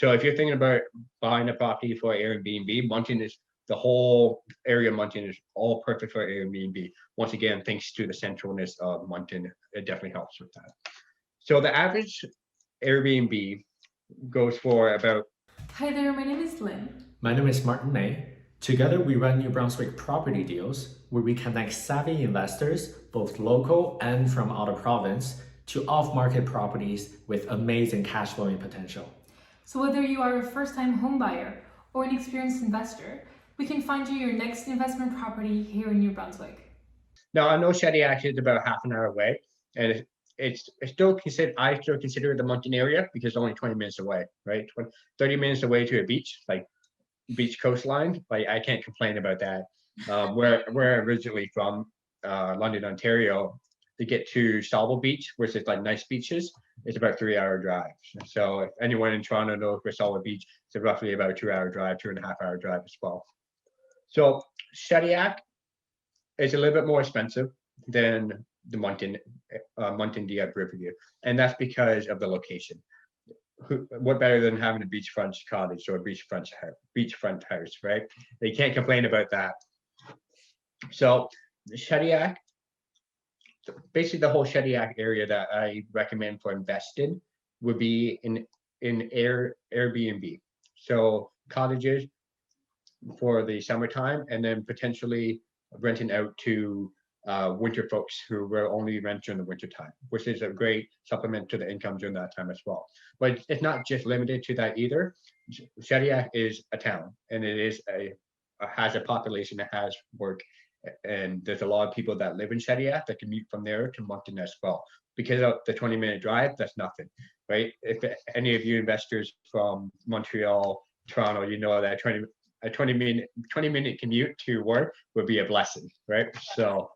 So if you're thinking about buying a property for Airbnb, Moncton is the whole area of Moncton is all perfect for Airbnb. Once again, thanks to the centralness of Moncton, it definitely helps with that. So the average Airbnb goes for about. Hi there, my name is Lynn. My name is Martin May. Together, we run New Brunswick Property Deals, where we connect savvy investors, both local and from out of province, to off-market properties with amazing cash flowing potential. So whether you are a first-time homebuyer or an experienced investor, we can find you your next investment property here in New Brunswick. Now I know Shediac is about half an hour away, and it's still considered. I still consider it the Moncton area because it's only 20 minutes away, right? 30 minutes away to a beach, like beach coastline. Like I can't complain about that. Where originally from, London, Ontario, to get to Stauble Beach, which is like nice beaches, it's about 3 hour drive. So if anyone in Toronto knows where Stauble Beach, it's roughly about a 2 hour drive, 2.5 hour drive as well. So Shediac is a little bit more expensive than the Moncton Dieppe Riverview, and that's because of the location. What better than having a beachfront cottage or a beachfront house, right? They can't complain about that. So Shediac, basically the whole Shediac area that I recommend for investing would be in Airbnb. So cottages for the summertime, and then potentially renting out to winter folks who will only rent during the winter time, which is a great supplement to the income during that time as well. But it's not just limited to that either. Shediac is a town, and it is has a population that has work, and there's a lot of people that live in Shediac that commute from there to Moncton as well. Because of the 20-minute drive, that's nothing, right? If any of you investors from Montreal, Toronto, you know that a 20-minute commute to work would be a blessing, right? So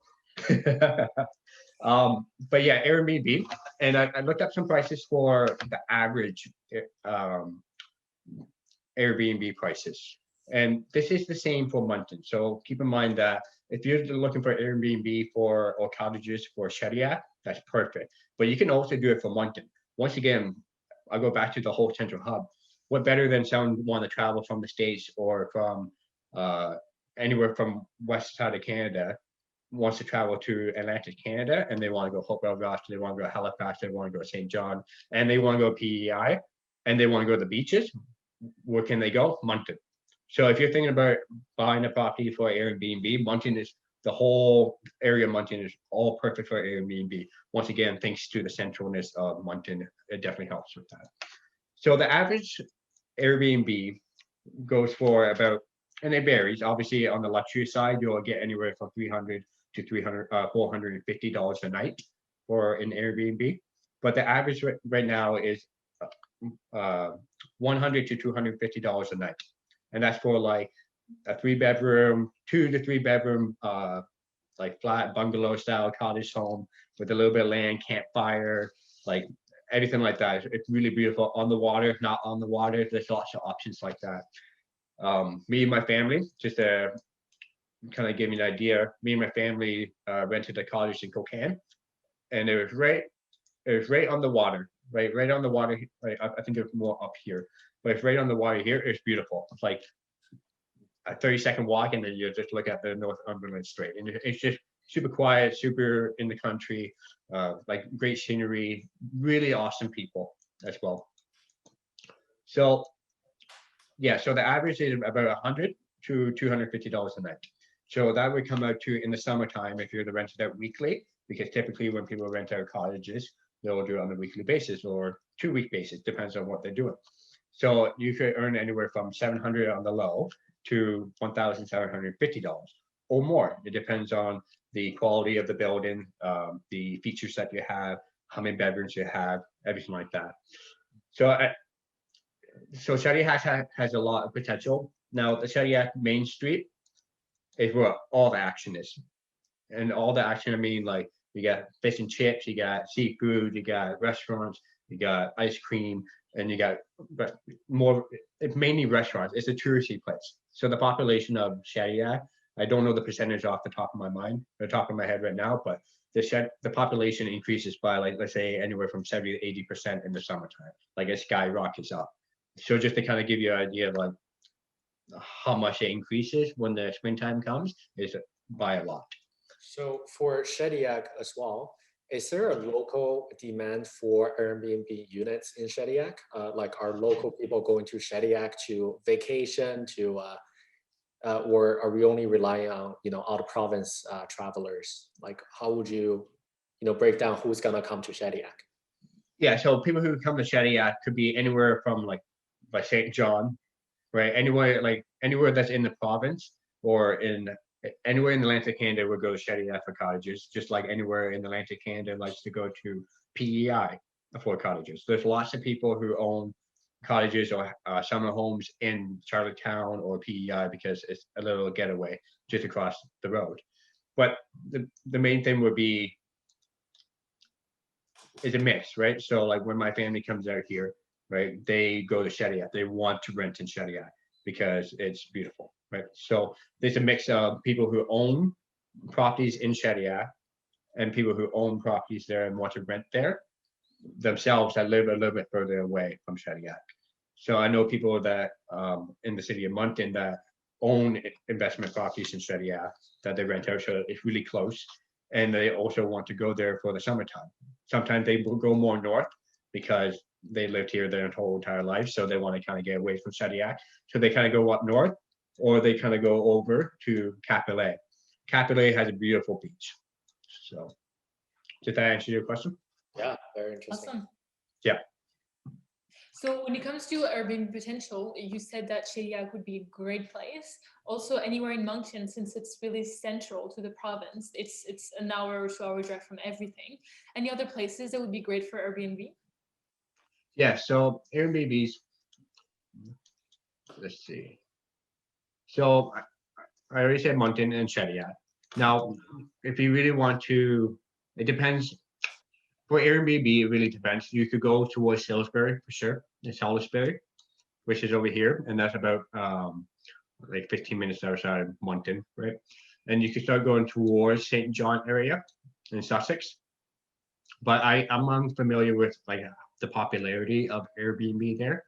but yeah, Airbnb, and I looked up some prices for the average Airbnb prices, and this is the same for Moncton. So keep in mind that if you're looking for Airbnb or cottages for Shediac, that's perfect. But you can also do it for Moncton. Once again, I'll go back to the whole central hub. What better than someone want to travel from the States or from anywhere from west side of Canada, wants to travel to Atlantic Canada, and they want to go Hope Belfast, they want to go Halifax, they want to go St. John, and they want to go PEI, and they want to go to the beaches. Where can they go? Moncton. So if you're thinking about buying a property for Airbnb, Moncton is the whole area of Moncton is all perfect for Airbnb. Once again, thanks to the centralness of Moncton, it definitely helps with that. So the average Airbnb goes for about, and it varies. Obviously, on the luxury side, you'll get anywhere from $300 to $450 a night for an Airbnb. But the average right now is $100 to $250 a night, and that's for like a 3 bedroom, 2 to 3 bedroom, like flat bungalow style cottage home with a little bit of land, campfire, like anything like that. It's really beautiful on the water, not on the water. There's lots of options like that. Me and my family, just to kind of give you an idea, me and my family rented a cottage in Cocan, and it was right on the water, right on the water. Right, I think it's more up here, but it's right on the water here. It's beautiful. It's like a 30-second walk, and then you just look at the Northumberland Strait, and it's just super quiet, super in the country, like great scenery, really awesome people as well. So yeah, so the average is about $100 to $250 a night. So that would come out to, in the summertime, if you're to rent it out weekly, because typically when people rent out cottages, they'll do it on a weekly basis or 2-week basis, depends on what they're doing. So you could earn anywhere from $700 on the low to $1,750 or more. It depends on the quality of the building, the features that you have, how many bedrooms you have, everything like that. So Shediac has a lot of potential. Now the Shediac Main Street is where all the action is. And all the action, I mean, like you got fish and chips, you got seafood, you got restaurants, you got ice cream, and you got more, it's mainly restaurants. It's a touristy place. So the population of Shediac, I don't know the percentage off the top of my mind, or the top of my head right now, but the population increases by, like, let's say anywhere from 70 to 80% in the summertime. Like it skyrockets up. So just to kind of give you an idea of like how much it increases when the springtime comes is by a lot. So for Shediac as well, is there a local demand for Airbnb units in Shediac? Like are local people going to Shediac to vacation or are we only relying on, out of province travelers? Like how would you, break down who's gonna come to Shediac? Yeah, so people who come to Shediac could be anywhere from like by St. John, right? Anywhere that's in the province or anywhere in Atlantic Canada would go to Shediac for cottages, just like anywhere in Atlantic Canada likes to go to PEI for cottages. There's lots of people who own cottages or summer homes in Charlottetown or PEI because it's a little getaway just across the road. But the main thing would be is a mix, right? So like when my family comes out here, right, they go to Shediac. They want to rent in Shediac because it's beautiful, right? So there's a mix of people who own properties in Shediac and people who own properties there and want to rent there themselves that live a little bit further away from Shediac. So I know people that in the city of Moncton that own investment properties in Shediac that they rent out, so it's really close. And they also want to go there for the summertime. Sometimes they will go more north because they lived here their whole entire life, so they want to kind of get away from Shediac. So they kind of go up north, or they kind of go over to Capillet. Capillet has a beautiful beach. So did that answer your question? Yeah, very interesting. Awesome. Yeah. So when it comes to urban potential, you said that Shediac would be a great place. Also, anywhere in Moncton, since it's really central to the province, it's an hour or 2 hour drive from everything. Any other places that would be great for Airbnb? Yeah, so Airbnbs, let's see. So I already said Moncton and Shediac. Now, if you really want to, it depends. For Airbnb, it really depends. You could go towards Salisbury for sure, in Salisbury, which is over here, and that's about like 15 minutes outside of Moncton, right? And you can start going towards St. John area in Sussex. But I'm unfamiliar with like the popularity of Airbnb there.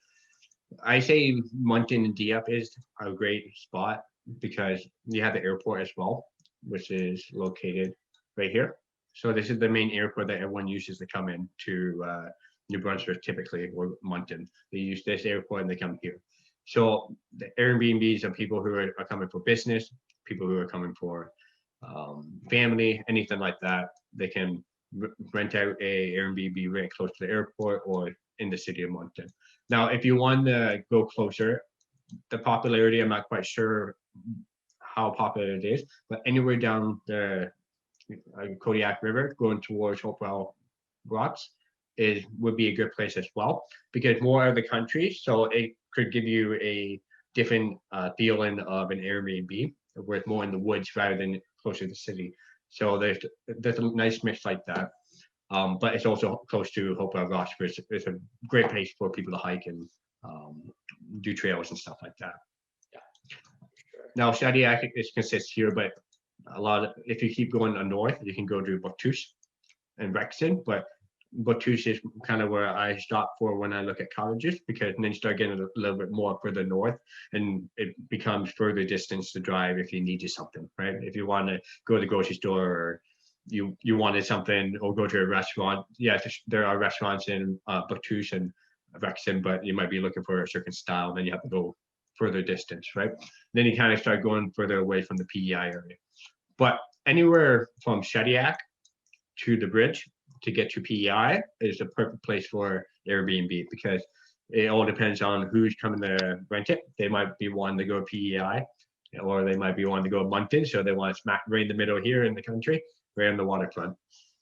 I say Moncton and Dieppe is a great spot because you have the airport as well, which is located right here. So this is the main airport that everyone uses to come in to New Brunswick typically, or Moncton. They use this airport and they come here. So the Airbnbs are people who are coming for business, people who are coming for family, anything like that. They can rent out a Airbnb right close to the airport or in the city of Moncton. Now, if you want to go closer, the popularity, I'm not quite sure how popular it is, but anywhere down the Kodiak River going towards Hopewell Rocks would be a good place as well because more of the country, so it could give you a different feeling of an Airbnb where it's more in the woods rather than closer to the city. So there's a nice mix like that. But it's also close to Hopewell Rocks, which is a great place for people to hike and do trails and stuff like that. Yeah, sure. Now, Shediac consists here, but if you keep going north, you can go to Bouctouche and Rexton, but Bouctouche is kind of where I stop for when I look at cottages, because then you start getting a little bit more further north and it becomes further distance to drive if you needed something, right? If you want to go to the grocery store or you wanted something or go to a restaurant, yeah, there are restaurants in Bouctouche and Rexton, but you might be looking for a certain style, then you have to go further distance, right? Then you kind of start going further away from the PEI area. But anywhere from Shediac to the bridge to get to PEI is a perfect place for Airbnb because it all depends on who's coming to rent it. They might be wanting to go to PEI or they might be wanting to go to Moncton. So they want to smack right in the middle here in the country, right on the waterfront.